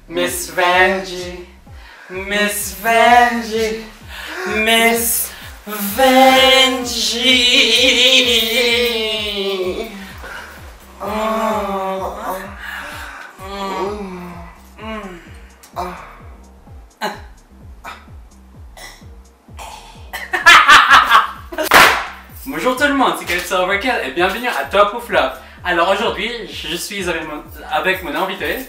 Miss Vanjie, Miss Vanjie, Miss Vanjie. Bonjour tout le monde, c'est Calipso Overkill et bienvenue à Top ou Flop. Alors aujourd'hui, je suis avec mon invité.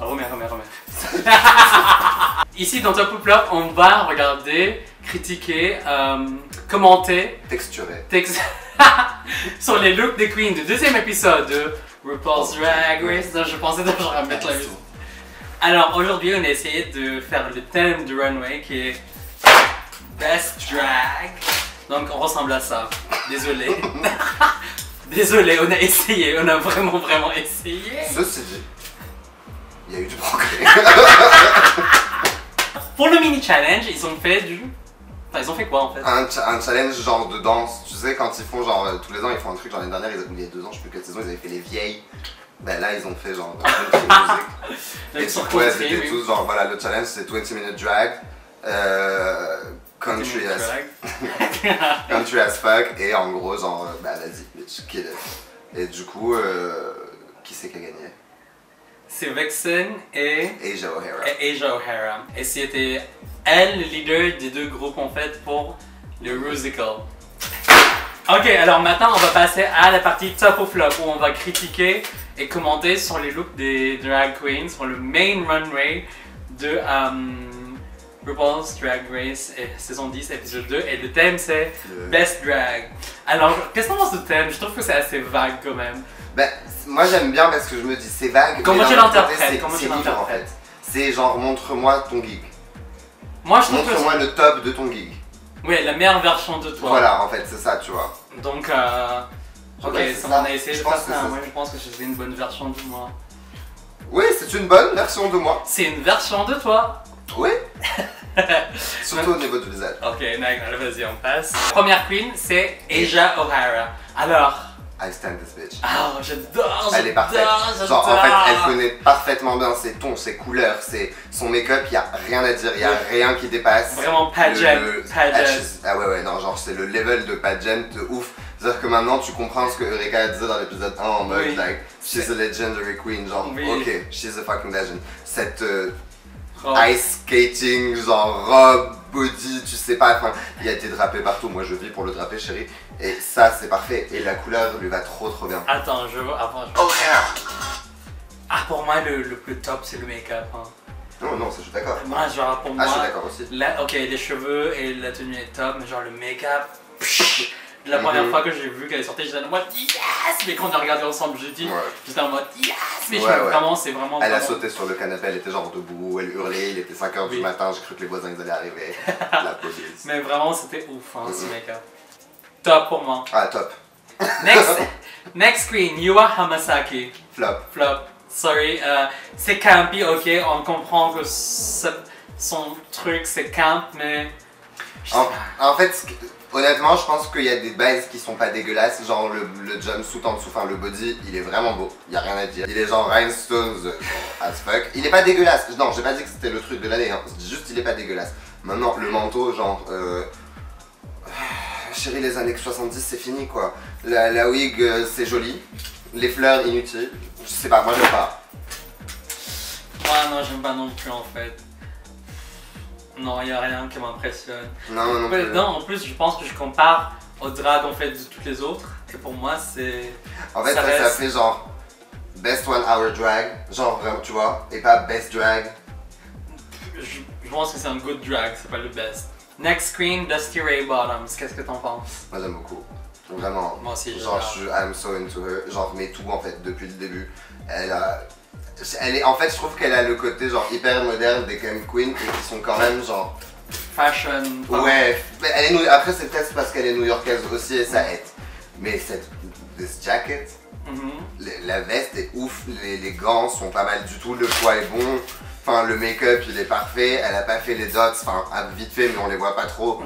Remets. Ici dans Top ou Flop, on va regarder, critiquer, commenter, texturer sur les looks des queens du deuxième épisode de RuPaul's Drag Race. Non, je pensais déjà remettre la musique. Alors aujourd'hui, on a essayé de faire le thème du runway qui est Best Drag. Donc on ressemble à ça. Désolé. Désolé, on a essayé, on a vraiment essayé. Ceci dit, il y a eu du progrès. Pour le mini challenge, ils ont fait du... Enfin, ils ont fait quoi en fait? Un challenge genre de danse. Tu sais, quand ils font genre tous les ans, ils font un truc. Genre l'année dernière, il y a 2 ans, je sais plus quelle saison, ils avaient fait les vieilles. Ben là, ils ont fait genre un truc de musique. Et du coup, c'était tous genre voilà, le challenge c'est 20 minute drag. Country as fuck. Et en gros, genre, bah vas-y, bitch, kill it. Et du coup, qui c'est qui a gagné? C'est Vixen et Asia O'Hara. Et c'était elle le leader des deux groupes en fait pour le musical. Ok, alors maintenant on va passer à la partie top ou flop où on va critiquer et commenter sur les looks des drag queens sur le main runway de RuPaul's Drag Race saison 10 épisode 2 et le thème c'est Best Drag. Alors qu'est-ce que tu penses du thème? Je trouve que c'est assez vague quand même. Ben, moi j'aime bien parce que je me dis c'est vague. Comment tu l'interprètes? C'est libre en fait. C'est genre montre-moi ton gig. Moi je trouve montre-moi le top de ton gig. Oui, la meilleure version de toi. Voilà, en fait, c'est ça, tu vois. Donc, ok, ça on a essayé de faire ça. Moi je pense que c'est une bonne version de moi. Oui, c'est une bonne version de moi. C'est une version de toi. Oui. Surtout au niveau du visage. Ok, vas-y, on passe. Première queen, c'est Asia O'Hara. Alors... I stand this bitch. Ah, j'adore. Elle est parfaite. Genre, en fait, elle connaît parfaitement bien ses tons, ses couleurs, son make-up, il n'y a rien à dire, il n'y a rien qui dépasse. Vraiment pageant. Ah ouais, non, genre, c'est le level de pageant ouf. C'est-à-dire que maintenant, tu comprends ce que Eureka disait dans l'épisode 1 en mode, like, she's a legendary queen, genre, ok, she's a fucking legend. Cette ice skating, genre, robe, body, tu sais pas, enfin, il a été drapé partout, moi je vis pour le draper, chérie. Et ça, c'est parfait. Et la couleur lui va trop bien. Attends, je vois. Oh yeah. Ah, pour moi, le plus top, c'est le make-up. Hein. Non, ça, je suis d'accord. Moi, genre, pour moi. Ah, je suis d'accord aussi. Ok, les cheveux et la tenue est top, mais genre le make-up. La première fois que j'ai vu qu'elle est sortie, j'étais en mode yes! Mais quand on a regardé ensemble, j'étais en mode yes! Mais vraiment, c'est vraiment. Elle a sauté sur le canapé, elle était genre debout, elle hurlait, il était 5h du matin, j'ai cru que les voisins ils allaient arriver. La police. Mais vraiment, c'était ouf, hein, ce make-up. Top pour moi. Ah, top. Next queen, Yua Hamasaki. Flop. Sorry, c'est campy, ok, on comprend que son truc c'est camp, mais... En fait, honnêtement, je pense qu'il y a des bases qui sont pas dégueulasses, genre le jumpsuit en dessous, enfin le body, il est vraiment beau, il y a rien à dire. Il est genre rhinestones as fuck. Il est pas dégueulasse, non, j'ai pas dit que c'était le truc de l'année, hein. Je dis juste il est pas dégueulasse. Maintenant, le manteau, genre... Chérie, les années 70 c'est fini quoi. La wig c'est joli, les fleurs inutiles, je sais pas, moi j'aime pas. Ouais, non, j'aime pas non plus en fait. Non, y a rien qui m'impressionne. Non plus. Non, en plus je pense que je compare au drag en fait de toutes les autres. Et pour moi c'est... En fait ça fait genre best 1 hour drag, genre tu vois, et pas best drag. Je pense que c'est un good drag, c'est pas le best. Next queen, Dusty Ray Bottoms, qu'est-ce que t'en penses? Moi j'aime beaucoup, vraiment. Moi aussi genre I'm so into her, genre mais tout en fait depuis le début. En fait je trouve qu'elle a le côté genre hyper moderne des queens et qui sont quand même genre... Fashion. Ouais, après c'est peut-être parce qu'elle est new-yorkaise aussi et ça aide. Mais this jacket, la veste est ouf, les gants sont pas mal du tout, le poids est bon. Enfin, le make-up il est parfait, elle a pas fait les dots, enfin vite fait mais on les voit pas trop.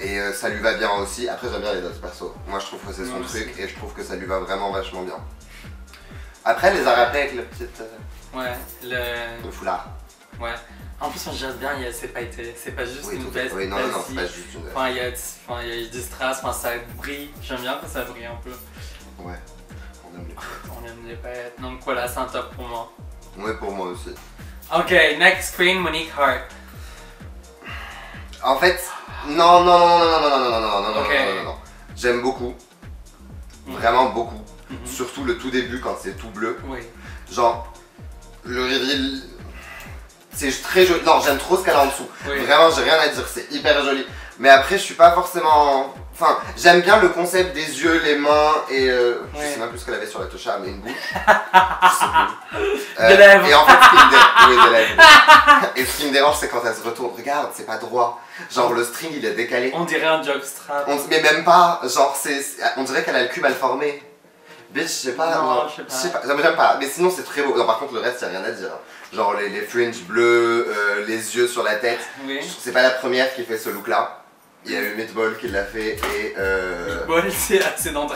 Et ça lui va bien aussi. Après j'aime bien les dots perso. Moi je trouve que c'est son truc et je trouve que ça lui va vraiment vachement bien. Après, elle les a rappelés avec le petit... Ouais, le foulard. Ouais. En plus, j'aime bien, c'est pailleté. C'est pas juste une veste. Oui, non, c'est pas juste une veste. Enfin, il y a des strass, enfin, ça brille. J'aime bien quand ça brille un peu. Ouais, on aime les paillettes. On aime les paillettes. Donc voilà, c'est un top pour moi. Ouais, pour moi aussi. Ok, next queen, Monique Hart. En fait, non. J'aime beaucoup. Vraiment beaucoup. Surtout le tout début quand c'est tout bleu. Oui. Genre, le reveal, c'est très joli. Non, j'aime trop ce qu'elle a en dessous. Oui. Vraiment, j'ai rien à dire, c'est hyper joli. Mais après, je suis pas forcément... Enfin, j'aime bien le concept des yeux, les mains et... Je sais même plus ce qu'elle avait sur la Tosha, mais une bouche. Je sais plus. Des lèvres. Et en fait, ce qui me dérange... Oui, des lèvres. Et ce qui me dérange, c'est quand elle se retourne. Regarde, c'est pas droit. Genre, le string, il est décalé. On dirait un jockstrap. Mais même pas. Genre, on dirait qu'elle a le cul mal formé. Bitch, je sais pas. Non, je sais pas. J'aime pas. Mais sinon, c'est très beau. Non, par contre, le reste, y'a rien à dire. Genre, les fringes bleus, les yeux sur la tête. Oui. C'est pas la première qui fait ce look-là. Il y a eu Meatball qui l'a fait et Meatball, c'est dans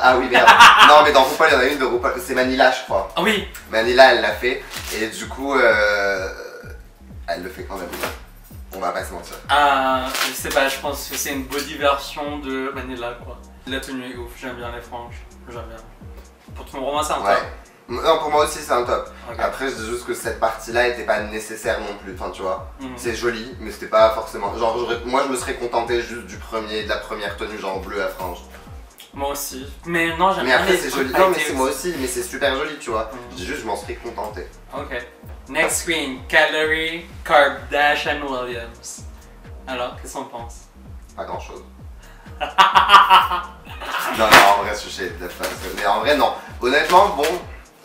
Ah oui, merde. Non, mais dans RuPaul, il y en a une de RuPaul. C'est Manila, je crois. Ah oui. Manila, elle l'a fait. Et du coup, elle le fait quand même bien. On va pas se mentir. Je sais pas, je pense que c'est une body version de Manila, quoi. La tenue est ouf, j'aime bien les franges. J'aime bien. Pour moi, c'est un top. Ouais. Non, pour moi aussi, c'est un top. Okay. Après, je dis juste que cette partie-là était pas nécessaire non plus. Enfin, tu vois, c'est joli, mais c'était pas forcément. Genre, moi, je me serais contenté juste de la première tenue, genre bleu à franges. Moi aussi. Mais non, j'aime mais bien. Mais après, c'est joli. Non, mais c'est moi aussi, mais c'est super joli, tu vois. Je dis juste, je m'en serais contenté. Ok. Next queen, Calorie Kardashian Williams. Alors, qu'est-ce qu'on pense? Pas grand-chose. Non, en vrai, je sais, mais en vrai, non. Honnêtement, bon.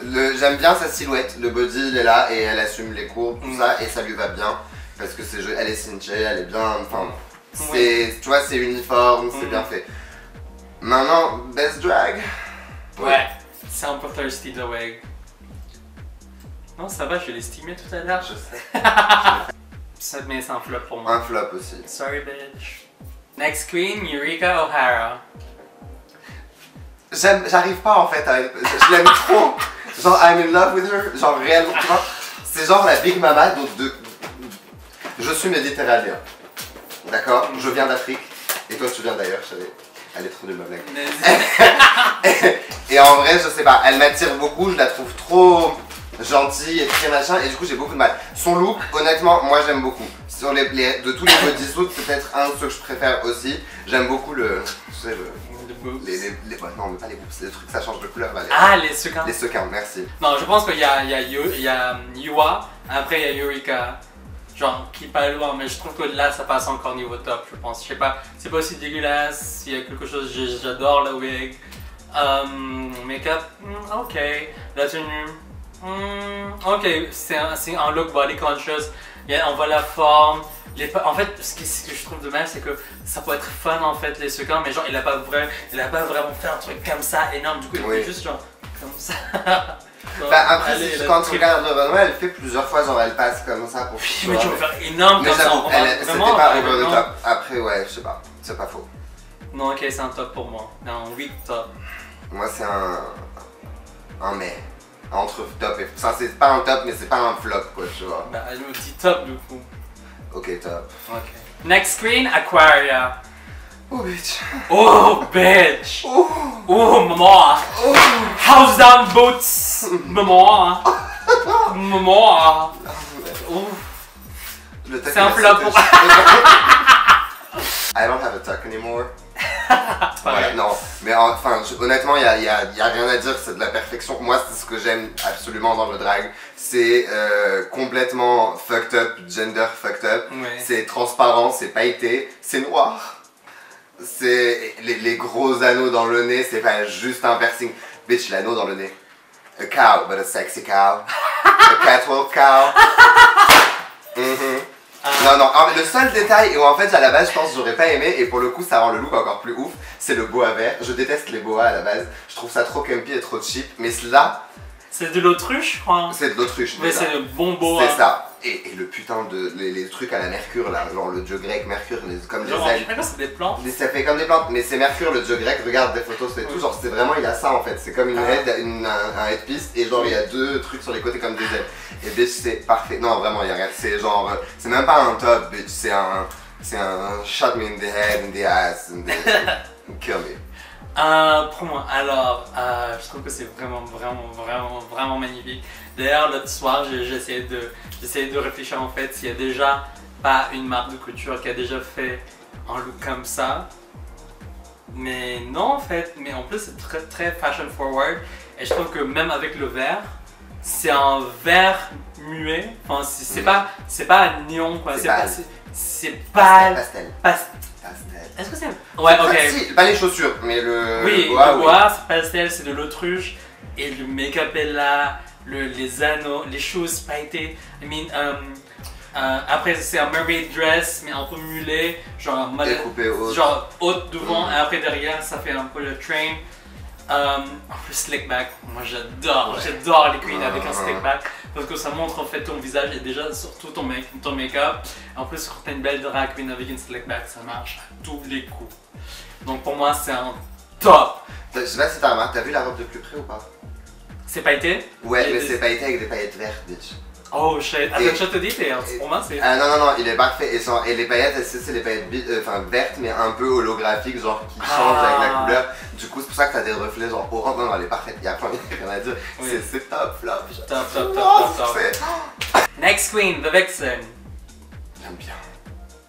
J'aime bien sa silhouette, le body il est là et elle assume les courbes, tout ça, et ça lui va bien parce que elle est cinchée, elle est bien, enfin, tu vois, c'est uniforme, c'est bien fait. Maintenant, best drag. Ouais, c'est un peu thirsty the wig. Non, ça va, je l'ai estimé tout à l'heure. Je sais. Mais c'est un flop pour moi. Un flop aussi. Sorry, bitch. Next queen, Eureka O'Hara. J'arrive pas en fait, je l'aime trop. Genre, I'm in love with her, genre réellement, tu vois. C'est genre la Big Mama, donc je suis méditerranéen. D'accord? Je viens d'Afrique. Et toi, tu viens d'ailleurs, je savais. Elle est trop nulle ma blague. Et en vrai, je sais pas, elle m'attire beaucoup, je la trouve trop gentille et très machin, et du coup, j'ai beaucoup de mal. Son look, honnêtement, moi j'aime beaucoup. Sur de tous les bodysuits, peut-être un de ceux que je préfère aussi. J'aime beaucoup non, mais pas les boobs, c'est des trucs, ça change de couleur. Là, les sequins. Les sequins, merci. Non, je pense qu'il y a Yua, après il y a Eureka, genre qui est pas loin, mais je trouve que là ça passe encore niveau top, je pense. Je sais pas, c'est pas aussi dégueulasse, il y a quelque chose, j'adore la wig. Make-up, ok. La tenue, ok, c'est un look body conscious, on voit la forme. En fait, ce que je trouve dommage, c'est que ça peut être fun en fait les sequins, mais genre il a pas vraiment fait un truc comme ça énorme, du coup il fait juste genre comme ça. Genre, bah après, quand tu regardes le runway, elle fait plusieurs fois, genre elle passe comme ça pour oui, mais tu veux faire énorme comme ça, c'était pas over the top. Après, ouais, je sais pas, c'est pas faux. Non, ok, c'est un top pour moi, non, 8 top. Moi, c'est un mais. Entre top et. Ça, c'est pas un top, mais c'est pas un flop, quoi, tu vois. Bah, je me dis top du coup. Ok, top. Ok. Next queen, Aquaria. Oh, bitch. Oh, bitch. Oh, oh maman. Oh. House down boots. Maman. Maman. C'est un flop pour... I don't have a tuck anymore. Voilà, non, mais enfin, honnêtement, il y a rien à dire, c'est de la perfection. Moi, c'est ce que j'aime absolument dans le drag. C'est complètement fucked up, gender fucked up. Ouais. C'est transparent, c'est pailleté, c'est noir. C'est les gros anneaux dans le nez, c'est pas juste un piercing. Bitch, l'anneau dans le nez. A cow, but a sexy cow. A catwalk cow. Non, le seul détail où en fait à la base je pense que j'aurais pas aimé, et pour le coup ça rend le look encore plus ouf, c'est le boa vert. Je déteste les boas à la base, je trouve ça trop campy et trop cheap, mais là... C'est de l'autruche, je crois. C'est de l'autruche. Mais c'est le bon boa. C'est ça. Et le putain de. Les trucs à la Mercure là, genre le dieu grec Mercure, comme Genre, des je sais pas, c'est des plantes. ça fait comme des plantes, mais c'est Mercure le dieu grec, regarde des photos, c'est tout, genre c'est vraiment, il a ça en fait, c'est comme un headpiece et genre il y a deux trucs sur les côtés comme des ailes. Et bitch c'est parfait, non vraiment il y a rien, c'est genre, c'est même pas un top bitch, c'est un shot me in the head, in the ass, kill me. Pour moi, alors, je trouve que c'est vraiment magnifique. D'ailleurs, l'autre soir, j'ai essayé de réfléchir en fait s'il y a déjà pas une marque de couture qui a déjà fait un look comme ça. Mais non en fait, mais en plus c'est très fashion forward. Et je trouve que même avec le vert, c'est un vert muet. Enfin, c'est pas néon quoi. C'est pâle. Pastel. Est-ce que c'est... Ouais, ok. Si, pas les chaussures, mais oui, le bois, c'est pastel, c'est de l'autruche. Et le make-up est là, les anneaux, les choses pailletées. I mean, après c'est un mermaid dress, mais un peu mulet. Genre, genre haute devant, et après derrière, ça fait un peu le train. En plus, slick back. Moi j'adore les queens avec un slick back. Parce que ça montre en fait ton visage et déjà surtout ton make-up. En plus, quand t'as une belle drag queen avec une slick back, ça marche à tous les coups. Donc pour moi, c'est un top. Je sais pas si t'as remarqué, t'as vu la robe de plus près ou pas? C'est pailleté? Ouais, mais c'est pailleté avec des paillettes vertes, bitch. Oh shit, avec je te dis, pour moi c'est... non, il est parfait. Et les paillettes, c'est les paillettes vertes, mais un peu holographiques, genre qui changent avec la couleur. Du coup, c'est pour ça que t'as des reflets genre orange. Non, elle est parfaite, il y a rien à dire. Oui. C'est top, flop. Top. Next queen, the Vixen. J'aime bien.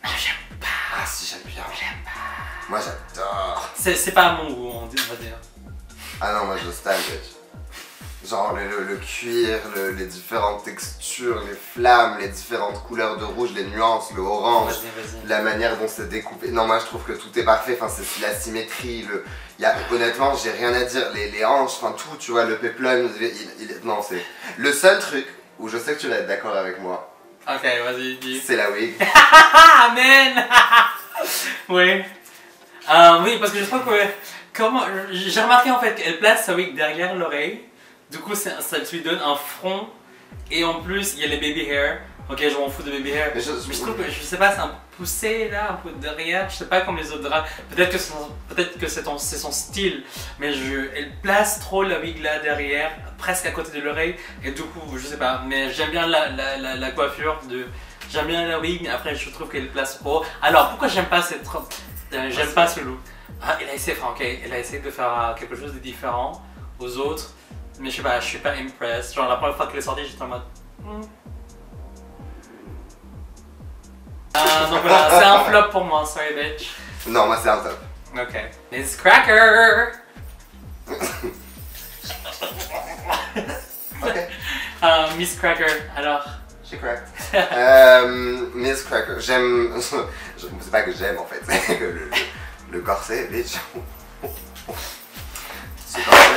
Ah, j'aime pas. Ah, si, j'aime bien. J'aime pas. Moi, j'adore. C'est pas mon goût, on va dire. Ah non, moi je stan, bitch. Genre le cuir, les différentes textures, les flammes, les différentes couleurs de rouge, les nuances, le orange, la manière dont c'est découpé. Non, moi je trouve que tout est parfait, enfin c'est la symétrie, honnêtement j'ai rien à dire, les hanches, enfin tout, tu vois, le peplum, non c'est... Le seul truc où je sais que tu vas être d'accord avec moi, ok, vas-y, dis. C'est la wig. Amen. Oui. Oui, parce que je crois que... J'ai remarqué en fait qu'elle place sa wig derrière l'oreille. Du coup, ça lui donne un front et en plus, il y a les baby hair. Ok, je m'en fous de baby hair. Mais je trouve que, je sais pas, c'est un peu poussé là, un peu derrière. Je sais pas comme les autres draps. Peut-être que c'est son style. Mais elle place trop la wig là derrière, presque à côté de l'oreille. Et du coup, je sais pas. Mais j'aime bien la coiffure de. J'aime bien la wig, mais après, je trouve qu'elle place trop. Alors, pourquoi j'aime pas cette robe? J'aime pas ce look. Ah, elle a essayé de faire quelque chose de différent aux autres. Mais je sais pas, je suis pas impressed. Genre la première fois qu'elle est sortie, j'étais en mode... donc voilà, c'est un flop pour moi, sorry bitch. Non, moi c'est un top. Ok. Miss Cracker. Ok. Miss Cracker, alors. J'ai cracked. Miss Cracker, j'aime... C'est pas que j'aime en fait, c'est que le corset, bitch. Ce corset.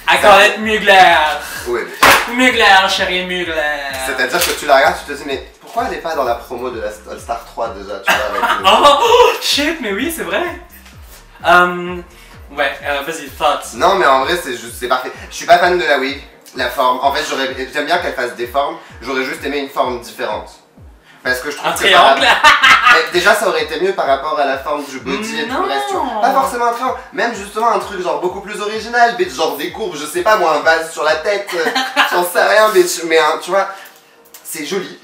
I call it Mugler. Oui, mais... Mugler, chérie Mugler. C'est-à-dire que tu la regardes, tu te dis, mais pourquoi elle n'est pas dans la promo de la All Star 3 déjà, tu vois, avec le... Oh, shit, mais oui, c'est vrai. Ouais, vas-y, thoughts. Non, mais en vrai, c'est parfait. Je suis pas fan de la wig, la forme. En fait, j'aime bien qu'elle fasse des formes, j'aurais juste aimé une forme différente. Parce que je trouve un triangle. Déjà, ça aurait été mieux par rapport à la forme du body et tout le reste, tu vois. Pas forcément un triangle, même justement un truc genre beaucoup plus original, bitch, genre des courbes, je sais pas moi, un vase sur la tête, j'en sais rien, bitch, mais tu vois, c'est joli,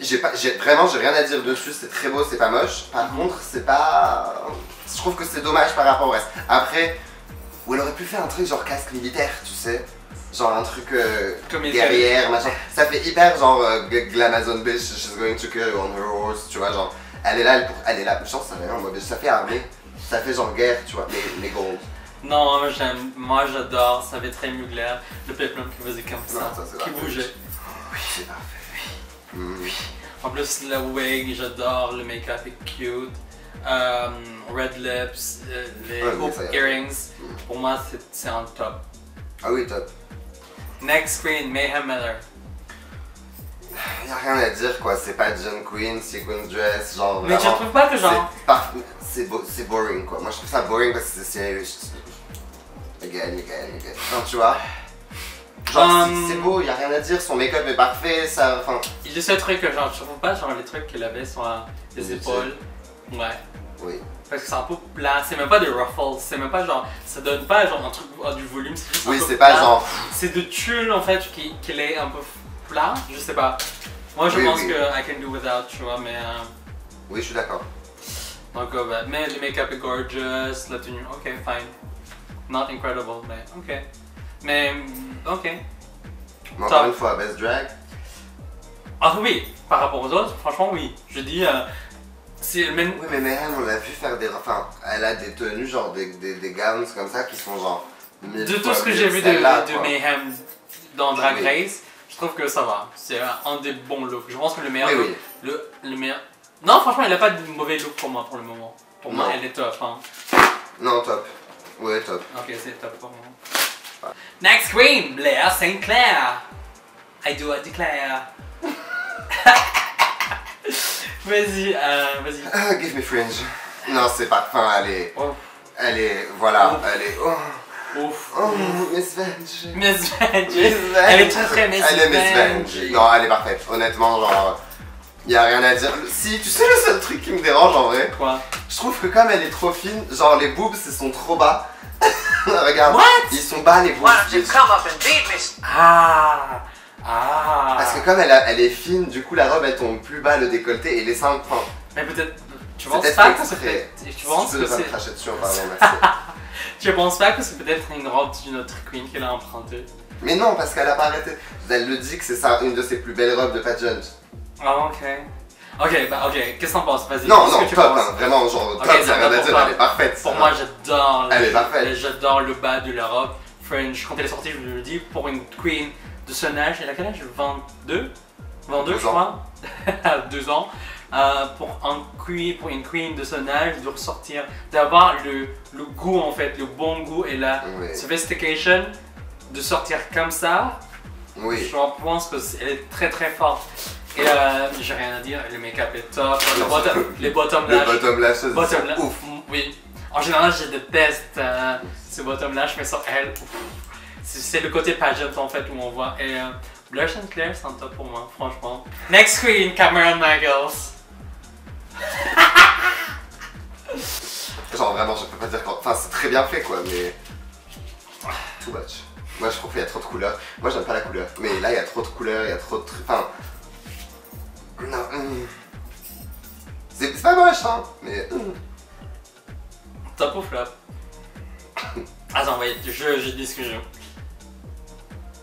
vraiment, j'ai rien à dire dessus, c'est très beau, c'est pas moche. Par contre, c'est pas... Je trouve que c'est dommage par rapport au reste. Après, où elle aurait pu faire un truc genre casque militaire, tu sais. Genre un truc guerrière, machin. Ça fait hyper genre Glamazon bitch, she's going to kill you on her horse, tu vois, genre. Elle est là, je pense que ça fait armée, ça fait genre guerre, tu vois, mais gold. Non, moi j'adore, ça fait très Mugler, le peplum qui faisait comme ça, qui bougeait. Oui, c'est parfait, oui. En plus la wig, j'adore, le make-up est cute. Red lips, les earrings, pour moi c'est un top. Ah oui, top. Next queen, Mayhem Miller. Y'a rien à dire quoi, c'est pas John Queen, sequin dress, genre. Mais tu trouves pas que genre. C'est boring quoi, moi je trouve ça boring parce que c'est. Again. Non, tu vois. Genre, c'est beau, y a rien à dire, son make-up est parfait, ça. Enfin. Il y a ce truc que genre, je trouve pas genre les trucs qu'elle avait sur les épaules. Ouais. Oui. Parce que c'est un peu plat, c'est même pas des ruffles, c'est même pas genre, ça donne pas genre un truc du volume, c'est juste un peu Oui, c'est pas genre. C'est de tulle en fait qu'il est un peu plat, je sais pas. Moi je pense que I can do without, tu vois, mais. Oui, je suis d'accord. Donc, bah, mais le make-up est gorgeous, la tenue, ok, fine. Not incredible, mais ok. Mais, ok. Mais encore une fois, best drag. Ah oui, par rapport aux autres, franchement oui. Je dis, c'est le même. Oui, mais Mayhem, on l'a vu faire des. Enfin, elle a des tenues, genre des gowns comme ça qui sont genre. De tout ce que j'ai vu de Mayhem dans Drag Race, je trouve que ça va. C'est un des bons looks. Je pense que le meilleur. Oui, oui. Le meilleur. Non, franchement, elle a pas de mauvais look pour moi pour le moment. Pour moi, elle est top. Hein. Non, top. Ouais, top. Ok, c'est top pour moi. Next queen, Blair St. Clair. I do declare. Vas-y, vas-y. Give me fringe. Non, c'est pas. Enfin, elle est. Oh. Elle est. Voilà, elle est. Oh. Ouf. Oh, Miss Venge. Miss Venge. Elle est très Miss Venge. Elle est Miss Venge. Non, elle est parfaite. Honnêtement, genre. Y a rien à dire. Si, tu sais le seul truc qui me dérange en vrai. Quoi? Je trouve que comme elle est trop fine, genre les boobs ils sont trop bas. Regarde. What? Ils sont bas les boobs. Ah. Parce que comme elle est fine, du coup la robe elle tombe plus bas, le décolleté et les seins. Enfin, mais peut-être. Tu penses pas que c'est. Tu penses que c'est. Cracher dessus, pardon, merci. Tu penses pas que c'est peut-être une robe d'une autre queen qu'elle a empruntée? Mais non, parce qu'elle a pas arrêté. Elle le dit que c'est ça, une de ses plus belles robes de pageant. Ah, ok. Ok, bah ok, qu'est-ce que t'en penses? Vas-y. Non, non, top, hein, vraiment, genre top, y'a rien à dire, elle est parfaite. Pour moi, j'adore. Elle est parfaite. J'adore le bas de la robe. Fringe, quand elle est sortie, je me le dis, pour une queen de son âge, elle a quel âge? 22? 22, je crois. 2 ans. Pour une queen de son âge, de ressortir, d'avoir le goût en fait, le bon goût et la sophistication de sortir comme ça. Oui. Je pense qu'elle est très très forte. Et j'ai rien à dire, le make-up est top, les bottom lash. Les bottom lashes, c'est ouf. Oui. En général, je déteste ces bottom lash, mais sur elle, c'est le côté pageant en fait où on voit. Et Blair St. Clair, c'est un top pour moi, franchement. Next queen, Cameron Michaels. Genre vraiment, je peux pas dire quand. Enfin, c'est très bien fait quoi, mais. Too much. Moi je trouve qu'il y a trop de couleurs. Moi j'aime pas la couleur, mais là il y a trop de couleurs, il y a trop de. Enfin. Non. C'est pas moche, hein, mais. Top ou flop? Attends, ouais, je dis ce que je veux.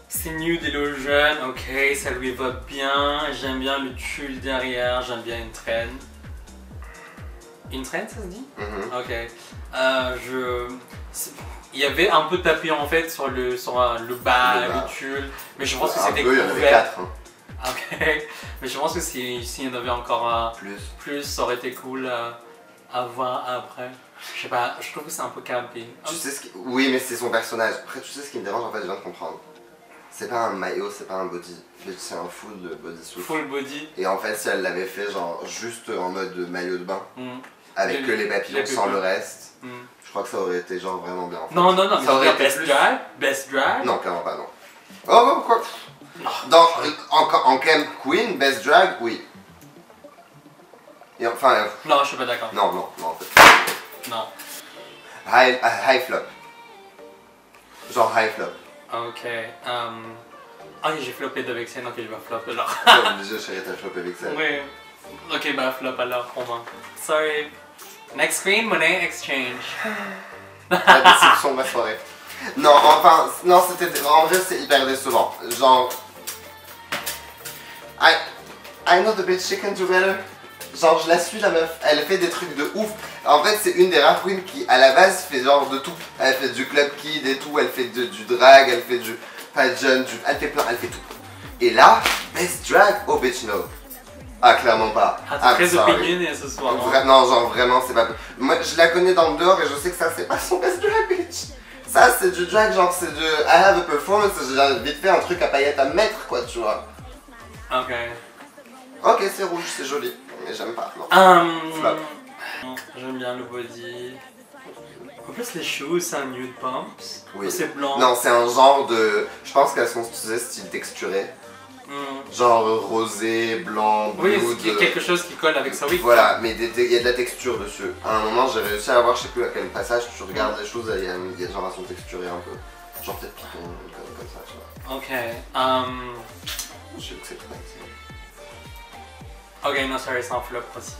C'est Nude Illusion, ok, ça lui va bien. J'aime bien le tulle derrière, j'aime bien une traîne. Une traîne, ça se dit? Ok. Il y avait un peu de papillon en fait sur le bas, le tulle, mais je pense que c'était couvert. Il y en avait 4. Hein. Ok, mais je pense que s'il y en avait encore plus, ça aurait été cool à voir après. Je sais pas, je trouve que c'est un peu campé. Tu sais ce qui... Oui, mais c'est son personnage. Après, tu sais ce qui me dérange en fait, je viens de comprendre. C'est pas un maillot, c'est pas un body. C'est un full bodysuit. Full body. Et en fait, si elle l'avait fait genre juste en mode maillot de bain, avec que les papillons sans le reste, je crois que ça aurait été genre vraiment bien. En fait. Non, non, non, ça aurait été best drag? Best drag? Non, clairement pas, non. Oh, quoi? En Camp Queen, best drag, oui. Et enfin. Non, je suis pas d'accord. Non, non, non, en fait. Non. High flop. Genre high flop. Ok. Ah, j'ai floppé de Vexen, ok, je vais flop alors. T'es obligé, chérie, t'as flopé Vexen. Oui. Ok, bah flop alors pour moi. Sorry. Next queen, Monét X Change. La déception de ma soirée. Non, enfin, non, c'était. En vrai, c'est hyper décevant. Genre. I know the bitch, she can do better. Genre, je la suis la meuf, elle fait des trucs de ouf. En fait, c'est une des rares queens qui, à la base, fait genre de tout. Elle fait du club kid et tout, elle fait du drag, elle fait du pageant, elle fait plein, elle fait tout. Et là, best drag, oh bitch no. Ah, clairement pas. Ah, t'es très opinionné ce soir. Non, genre vraiment, c'est pas. Moi, je la connais dans le dehors et je sais que ça, c'est pas son best drag, bitch. Ça, c'est du drag, genre, c'est du I have a performance, j'ai vite fait un truc à paillettes à mettre, quoi, tu vois. Ok. Ok, c'est rouge, c'est joli, mais j'aime pas, non. Flop. J'aime bien le body. En plus, les shoes, c'est un nude pumps. Oui. C'est blanc. Non, c'est un genre de... Je pense qu'elles sont style texturé. Genre rosé, blanc, bleu. Oui, il y a quelque chose qui colle avec ça, oui. Voilà, mais il y a de la texture dessus. À un moment, j'ai réussi à avoir, je sais plus à quel passage, tu regardes les choses, il y a genre elles sont texturées un peu. Genre peut-être Python, comme ça, tu vois. Ok. Je sais que c'est très excellent. Ok, non, sorry, c'est un flop aussi.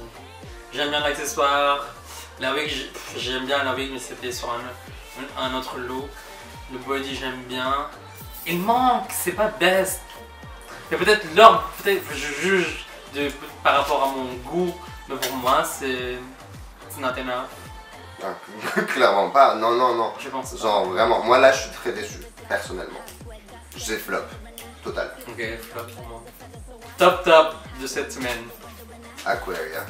J'aime bien l'accessoire. La wig, j'aime bien la wig, mais c'était sur un autre look. Le body, j'aime bien. Il manque, c'est pas best. Mais peut-être l'ordre, peut-être je juge par rapport à mon goût, mais pour moi, c'est not enough. Ah, clairement pas, non, non, non. Je pense. Genre vraiment, moi là, je suis très déçu, personnellement. J'ai flop, total. Ok, flop pour moi. Top de cette semaine. Aquaria.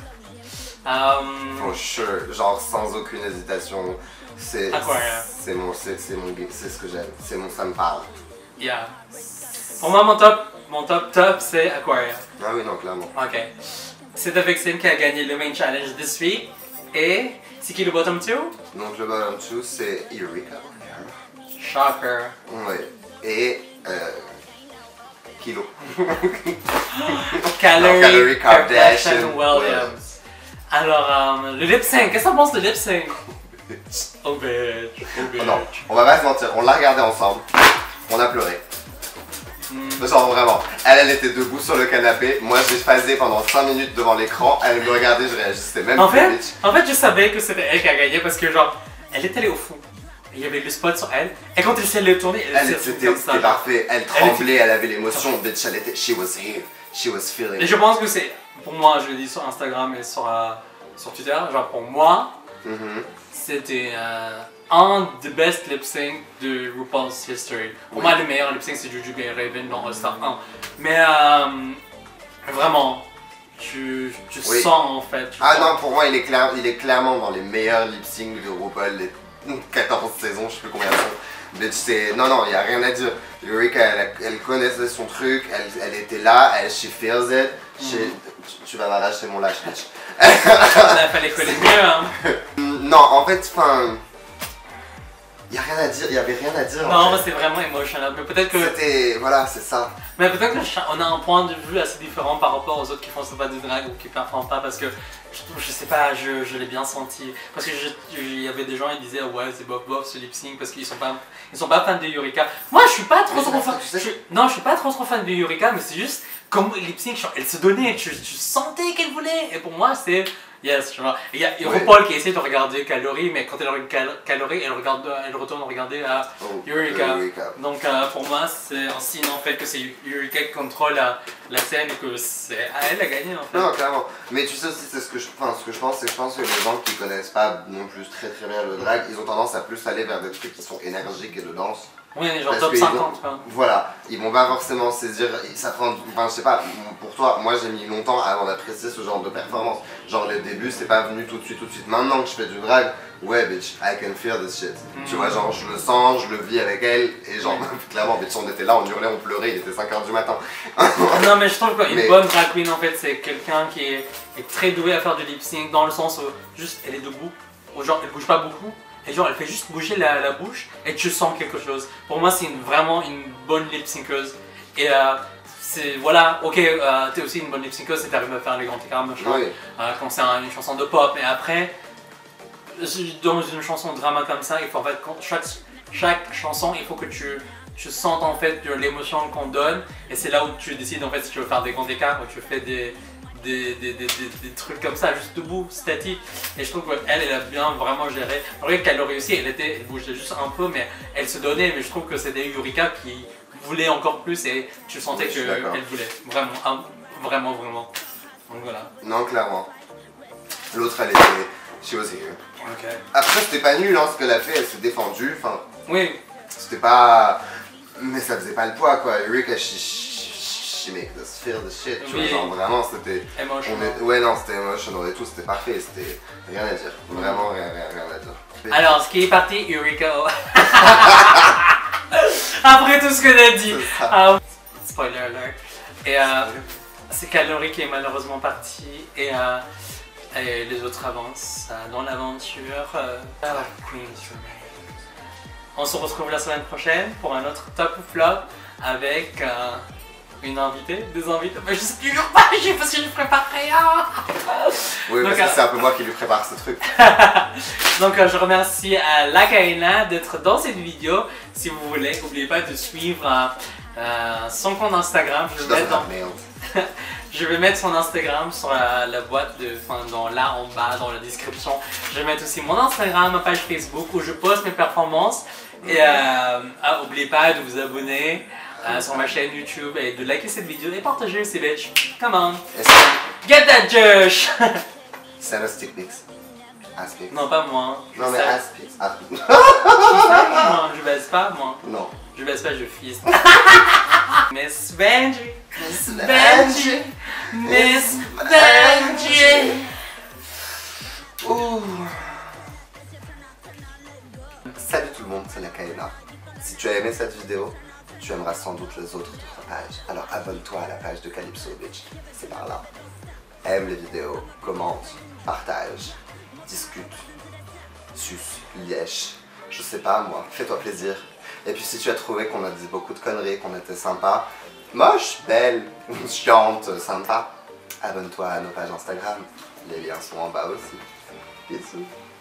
For sure, genre sans aucune hésitation, c'est ce que j'aime, ça me parle. Yeah. Pour moi, mon top c'est Aquaria. Ah oui, non, clairement. Ok. C'est The Vixen qui a gagné le main challenge this week. Et c'est qui le bottom 2? Donc le bottom 2 c'est Eureka. Shocker. Oui. Et Kilo. Calorie Kardashian Williams. Alors, le lip sync, qu'est-ce que t'en penses de lip sync? Oh bitch. Oh non, on va pas se mentir, on l'a regardé ensemble, on a pleuré. Genre vraiment, elle était debout sur le canapé, moi j'ai phasé pendant 5 minutes devant l'écran, elle me regardait, je réagissais même en plus fait, bitch. En fait, je savais que c'était elle qui a gagné parce que genre, elle était allée au fond. Il y avait le spot sur elle, et quand elle s'est allée tourner, C'était parfait, elle tremblait, elle avait l'émotion, bitch, elle était, she was here, she was feeling. Et je pense que c'est, pour moi, je le dis sur Instagram et sur Twitter, genre pour moi, c'était un des best lip sync de RuPaul's History. Pour moi, le meilleur lip sync c'est Jujubee et Raven dans All Star 1. Mais vraiment, tu sens en fait. Non, pour moi, il est clairement dans les meilleurs lip sync de RuPaul, les 14 saisons, je sais plus combien de sont. Non, il n'y a rien à dire. Eureka, elle connaissait son truc, elle était là, she feels it. Tu vas m'arracher mon lâche, bitch. Il fallait coller mieux, hein. Non, en fait, il y a rien à dire, il y avait rien à dire. Non, c'est vraiment émotionnel, mais peut-être que... C'était... Voilà, c'est ça. Mais peut-être qu'on a un point de vue assez différent par rapport aux autres qui font pas de drag ou qui performent pas, parce que je sais pas, je l'ai bien senti. Parce que il y avait des gens qui disaient ouais c'est bof ce lip sync parce qu'ils sont pas fans de Eureka. Moi je suis pas trop fan. Non, je suis pas trop fan de Eureka, mais c'est juste comme lip sync, elle se donnait, tu sentais qu'elle voulait. Et pour moi c'est yes, tu vois. Il y a RuPaul qui essaie de regarder Calorie, mais quand elle regarde Calorie, elle retourne regarder à Eureka. Donc pour moi, c'est un signe en fait que c'est Eureka qui contrôle la scène et que c'est à elle à gagner en fait. Non, clairement. Mais tu sais aussi, c'est ce que je pense, c'est que je pense que les gens qui connaissent pas non plus très bien le drag, ils ont tendance à plus aller vers des trucs qui sont énergiques et de danse. Oui, genre top 50 quoi. Voilà, ils vont pas forcément saisir, ça prend, je sais pas, pour toi, moi j'ai mis longtemps avant d'apprécier ce genre de performance. Genre le début c'est pas venu tout de suite. Maintenant que je fais du drag, ouais bitch, I can feel this shit. Tu vois, genre je le sens, je le vis avec elle, et genre clairement bitch, on était là, on hurlait, on pleurait, il était 5h du matin. Non mais je trouve qu'une bonne drag queen en fait c'est quelqu'un qui est très doué à faire du lip sync dans le sens où juste elle est debout, ou genre elle bouge pas beaucoup. Et genre elle fait juste bouger la bouche et tu sens quelque chose. Pour moi c'est vraiment une bonne lip synceuse. Et c'est voilà, ok, t'es aussi une bonne lip synceuse si t'arrives à faire les grands écarts machin, quand c'est une chanson de pop. Mais après, dans une chanson de drama comme ça, il faut en fait chaque chanson il faut que tu sentes en fait l'émotion qu'on donne. Et c'est là où tu décides en fait si tu veux faire des grands écarts ou tu fais des trucs comme ça, juste debout, statique. Et je trouve qu'elle a bien vraiment géré. Après qu'elle aurait réussi, elle bougeait juste un peu, mais elle se donnait. Mais je trouve que c'était Eureka qui voulait encore plus et tu sentais qu'elle voulait. Vraiment. Donc voilà. Non, clairement. L'autre, elle était... She was here. Okay. Après, c'était pas nul, hein, ce qu'elle a fait, elle s'est défendue. Enfin, oui. C'était pas... Mais ça faisait pas le poids, quoi. Eureka, she make us feel the shit, tu vois, genre vraiment c'était... Ouais non, c'était emotional et tout, c'était parfait, c'était rien à dire, vraiment rien à dire. Alors, ce qui est parti, Eureka. Après tout ce que t'as dit. Spoiler alert. Et c'est Calorie qui est malheureusement partie et Et les autres avancent dans l'aventure Queen's Remain. On se retrouve la semaine prochaine pour un autre top ou flop avec une invitée, des invités. Mais je sais toujours pas, parce que je prépare rien. Oui, donc, parce que c'est un peu moi qui lui prépare ce truc. Donc je remercie Lakaina d'être dans cette vidéo. Si vous voulez, n'oubliez pas de suivre son compte Instagram. Je vais mettre son Instagram sur la boîte, là en bas, dans la description. Je vais mettre aussi mon Instagram, ma page Facebook où je poste mes performances. Et n'oubliez pas de vous abonner sur ma chaîne YouTube et de liker cette vidéo et partager ces bitch. Come on. Get that Josh. Send us dick pics. Ass pics. Non, pas moi. Non, mais ass pics. Non, je baisse pas, moi. Non. Je baisse pas, je fiste. Miss Benji. Miss Benji. Miss Benji. Ouh. Salut tout le monde, c'est Lakaina. Si tu as aimé cette vidéo, tu aimeras sans doute les autres de ta page. Alors abonne-toi à la page de Calypso Bitch, c'est par là. Aime les vidéos, commente, partage, discute, suce, lièche, je sais pas moi, fais-toi plaisir. Et puis si tu as trouvé qu'on a dit beaucoup de conneries, qu'on était sympa, moche, belle, chiante, sympa, abonne-toi à nos pages Instagram. Les liens sont en bas aussi. Bisous.